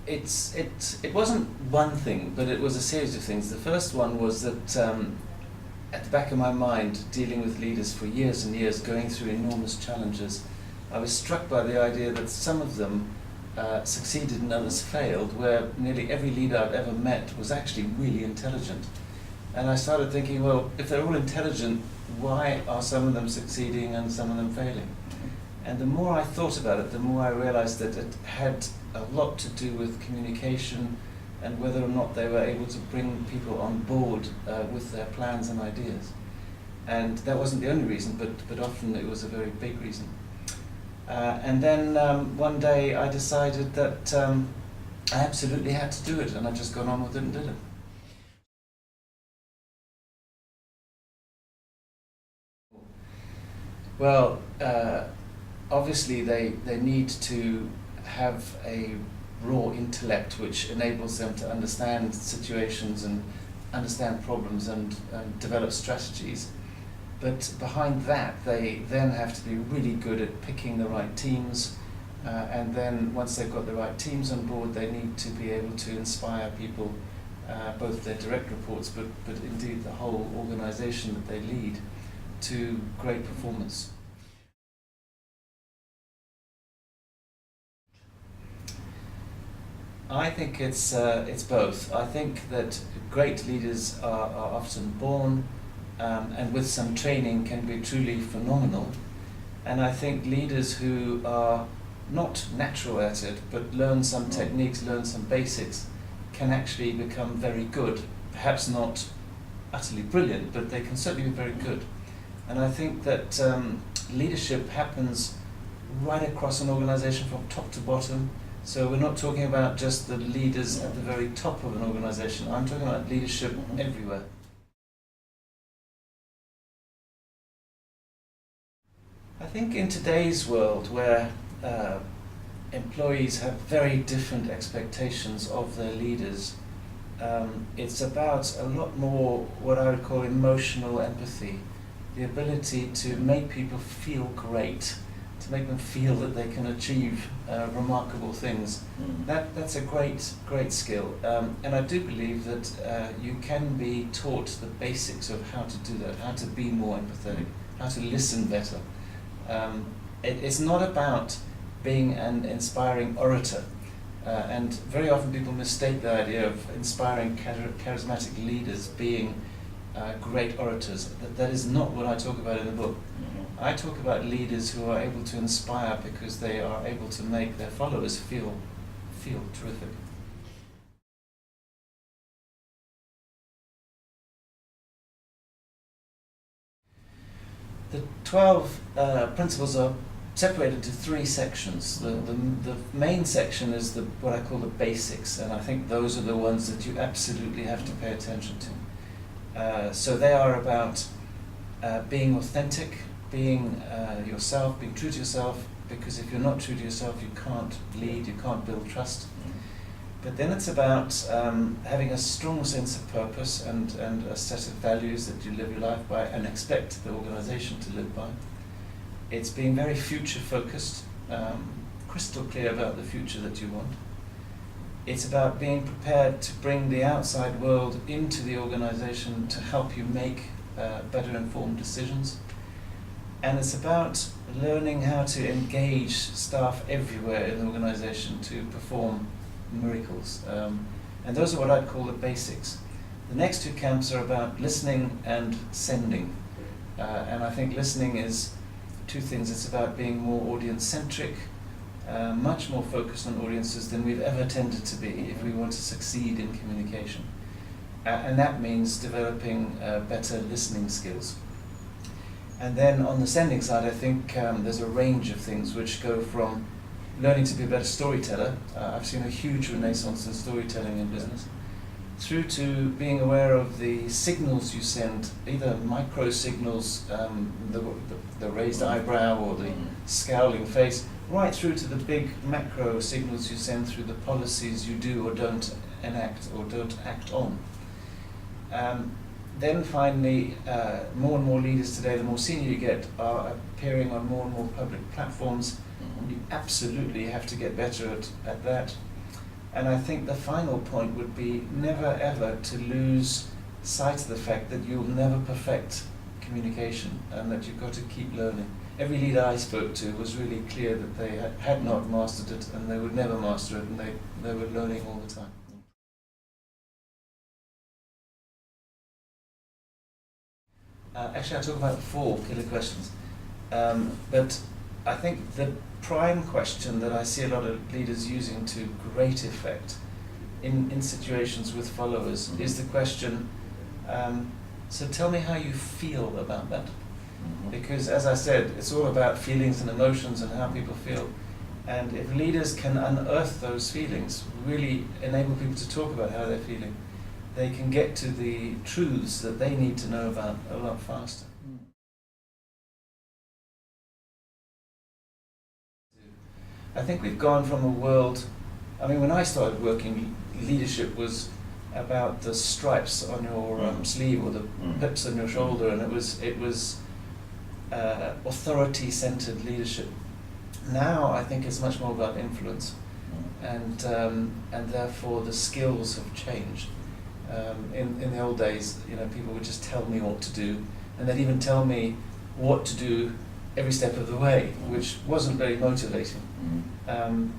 it wasn't one thing, but it was a series of things. The first one was that at the back of my mind, dealing with leaders for years and years, going through enormous challenges, I was struck by the idea that some of them succeeded and others failed, where nearly every leader I've ever met was actually really intelligent. And I started thinking, well, if they're all intelligent, why are some of them succeeding and some of them failing? And the more I thought about it, the more I realized that it had a lot to do with communication and whether or not they were able to bring people on board with their plans and ideas. And that wasn't the only reason, but often it was a very big reason. And then one day I decided that I absolutely had to do it, and I just got on with it and did it. Well, obviously they need to have a raw intellect which enables them to understand situations and understand problems and develop strategies. But behind that, they then have to be really good at picking the right teams, and then once they've got the right teams on board, they need to be able to inspire people, both their direct reports, but indeed the whole organization that they lead, to great performance. I think it's both. I think that great leaders are often born and with some training can be truly phenomenal. And I think leaders who are not natural at it, but learn some techniques, learn some basics, can actually become very good. Perhaps not utterly brilliant, but they can certainly be very good. And I think that leadership happens right across an organization from top to bottom. So we're not talking about just the leaders at the very top of an organization. I'm talking about leadership everywhere. I think in today's world, where employees have very different expectations of their leaders, it's about a lot more what I would call emotional empathy, the ability to make people feel great, to make them feel that they can achieve remarkable things. That's a great skill, and I do believe that you can be taught the basics of how to do that, how to be more empathetic, how to listen better. It's not about being an inspiring orator, and very often people mistake the idea of inspiring charismatic leaders being great orators. That is not what I talk about in the book. I talk about leaders who are able to inspire because they are able to make their followers feel terrific. The 12 principles are separated into 3 sections. The main section is what I call the basics, and I think those are the ones that you absolutely have to pay attention to. So they are about being authentic, being yourself, being true to yourself, because if you're not true to yourself, you can't lead, you can't build trust. But then it's about having a strong sense of purpose and a set of values that you live your life by and expect the organization to live by. It's being very future focused, crystal clear about the future that you want. It's about being prepared to bring the outside world into the organization to help you make better informed decisions. And it's about learning how to engage staff everywhere in the organization to perform miracles. And those are what I'd call the basics. The next 2 camps are about listening and sending. And I think listening is 2 things. It's about being more audience-centric, much more focused on audiences than we've ever tended to be if we want to succeed in communication. And that means developing better listening skills. And then on the sending side, I think there's a range of things which go from learning to be a better storyteller. I've seen a huge renaissance in storytelling in business, through to being aware of the signals you send, either micro signals, the raised eyebrow or the scowling face, right through to the big macro signals you send through the policies you do or don't enact or don't act on. Then finally, more and more leaders today, the more senior you get, are appearing on more and more public platforms. You absolutely have to get better at that. And I think the final point would be never ever to lose sight of the fact that you'll never perfect communication and that you've got to keep learning. Every leader I spoke to was really clear that they had not mastered it and they would never master it, and they were learning all the time. Actually, I'll talk about 4 killer questions. But I think the prime question that I see a lot of leaders using to great effect in situations with followers is the question, so tell me how you feel about that. Because as I said, it's all about feelings and emotions and how people feel. And if leaders can unearth those feelings, really enable people to talk about how they're feeling, they can get to the truths that they need to know about a lot faster. I think we've gone from a world, I mean, when I started working, leadership was about the stripes on your sleeve or the pips on your shoulder, and it was authority-centered leadership. Now I think it's much more about influence, and therefore the skills have changed. In the old days, people would just tell me what to do, and they'd even tell me what to do every step of the way, which wasn't very motivating.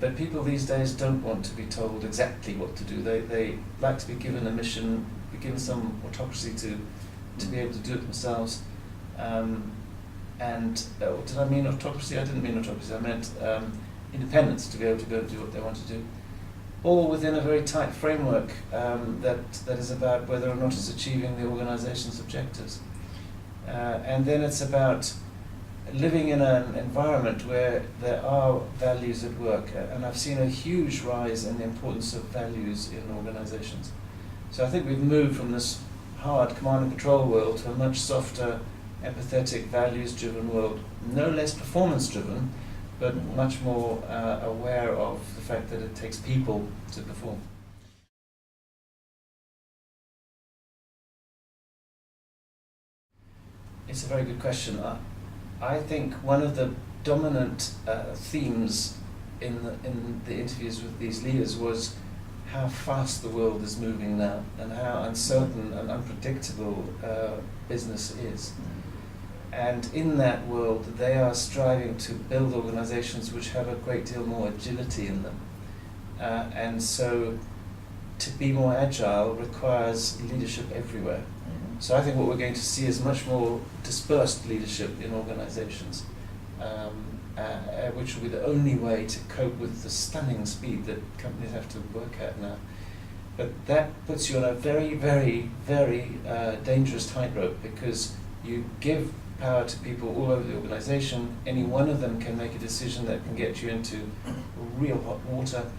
But people these days don't want to be told exactly what to do. They like to be given a mission, be given some autocracy to be able to do it themselves. Did I mean autocracy? I didn't mean autocracy. I meant independence, to be able to go and do what they want to do. All within a very tight framework that is about whether or not it's achieving the organization's objectives. And then it's about living in an environment where there are values at work. And I've seen a huge rise in the importance of values in organizations. So I think we've moved from this hard command and control world to a much softer, empathetic, values-driven world. No less performance-driven, but much more aware of the fact that it takes people to perform. It's a very good question. I think one of the dominant themes in the interviews with these leaders was how fast the world is moving now and how uncertain and unpredictable business is. And in that world, they are striving to build organizations which have a great deal more agility in them. And so to be more agile requires leadership everywhere. So I think what we're going to see is much more dispersed leadership in organizations, which will be the only way to cope with the stunning speed that companies have to work at now. But that puts you on a very, very, very dangerous tightrope, because you give power to people all over the organization. Any one of them can make a decision that can get you into real hot water.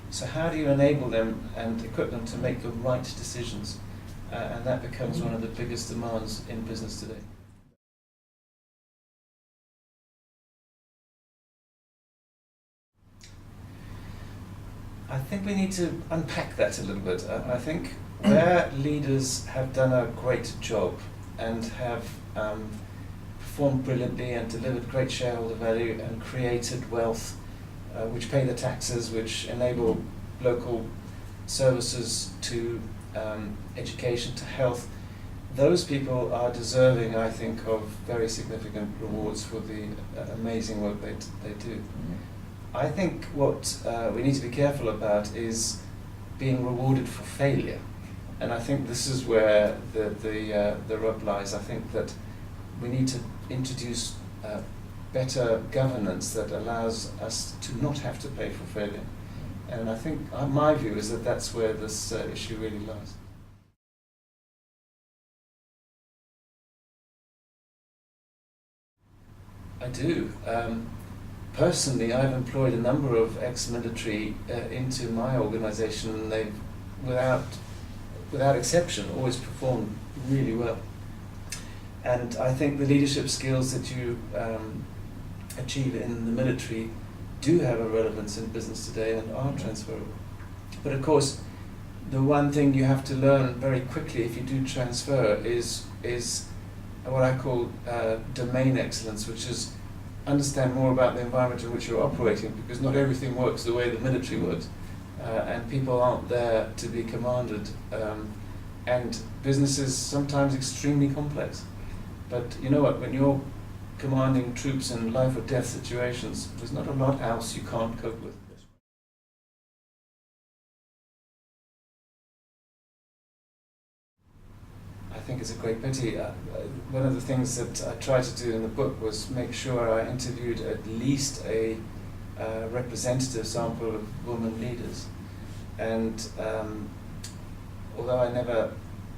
So how do you enable them and equip them to make the right decisions? And that becomes one of the biggest demands in business today. I think we need to unpack that a little bit. I think where leaders have done a great job and have performed brilliantly and delivered great shareholder value and created wealth, which pay the taxes, which enable local services to education, to health, those people are deserving, I think, of very significant rewards for the amazing work they do. I think what we need to be careful about is being rewarded for failure. And I think this is where the rub lies. I think that we need to introduce better governance that allows us to not have to pay for failure. And I think my view is that that's where this issue really lies. I do. Personally, I've employed a number of ex-military into my organisation, and they've, without exception, always performed really well. And I think the leadership skills that you achieve in the military do have a relevance in business today and are transferable. But of course, the one thing you have to learn very quickly if you do transfer is what I call domain excellence, which is understand more about the environment in which you're operating, because not everything works the way the military works. and people aren't there to be commanded. And business is sometimes extremely complex. But you know what, when you're commanding troops in life or death situations, there's not a lot else you can't cope with. I think it's a great pity. One of the things that I tried to do in the book was make sure I interviewed at least a representative sample of women leaders. And although I never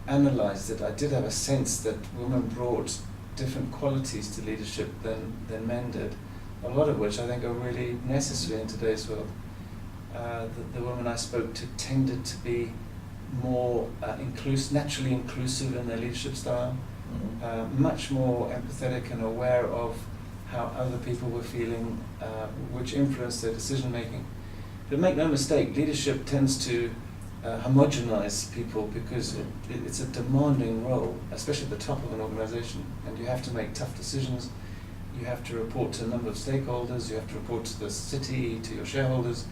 analysed it, I did have a sense that women brought different qualities to leadership than men did, a lot of which I think are really necessary in today's world. The women I spoke to tended to be more naturally inclusive in their leadership style, much more empathetic and aware of how other people were feeling, which influenced their decision making. But make no mistake, leadership tends to homogenize people because it's a demanding role, especially at the top of an organization, and you have to make tough decisions. You have to report to a number of stakeholders, you have to report to the city, to your shareholders,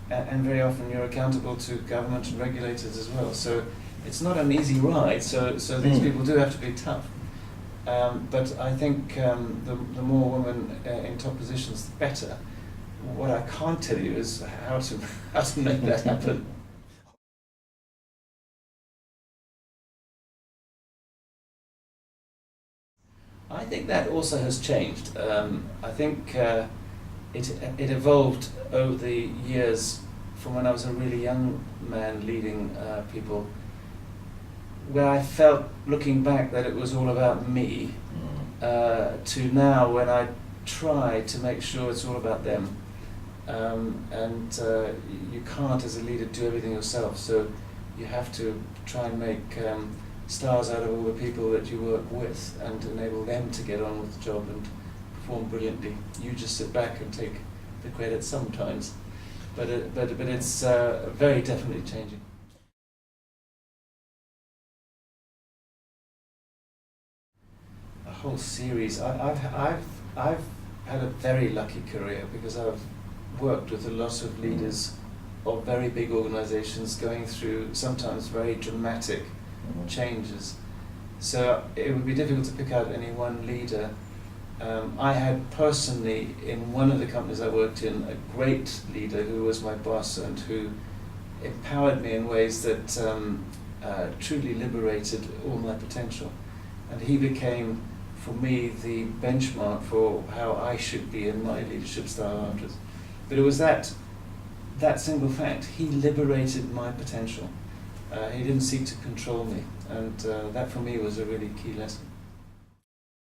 and very often you're accountable to government and regulators as well. So it's not an easy ride, so these people do have to be tough. But I think the more women in top positions, the better. What I can't tell you is how to make that happen. I think that also has changed. I think it evolved over the years from when I was a really young man leading people, where I felt, looking back, that it was all about me, to now when I try to make sure it's all about them. And you can't, as a leader, do everything yourself, so you have to try and make stars out of all the people that you work with and enable them to get on with the job and perform brilliantly. You just sit back and take the credit sometimes, but it's very definitely changing. A whole series. I've had a very lucky career because I've worked with a lot of leaders of very big organizations going through sometimes very dramatic changes. So it would be difficult to pick out any one leader. I had personally, in one of the companies I worked in, a great leader who was my boss and who empowered me in ways that truly liberated all my potential. And he became, for me, the benchmark for how I should be in my leadership style afterwards. But it was that single fact. He liberated my potential. He didn't seek to control me, and that for me was a really key lesson.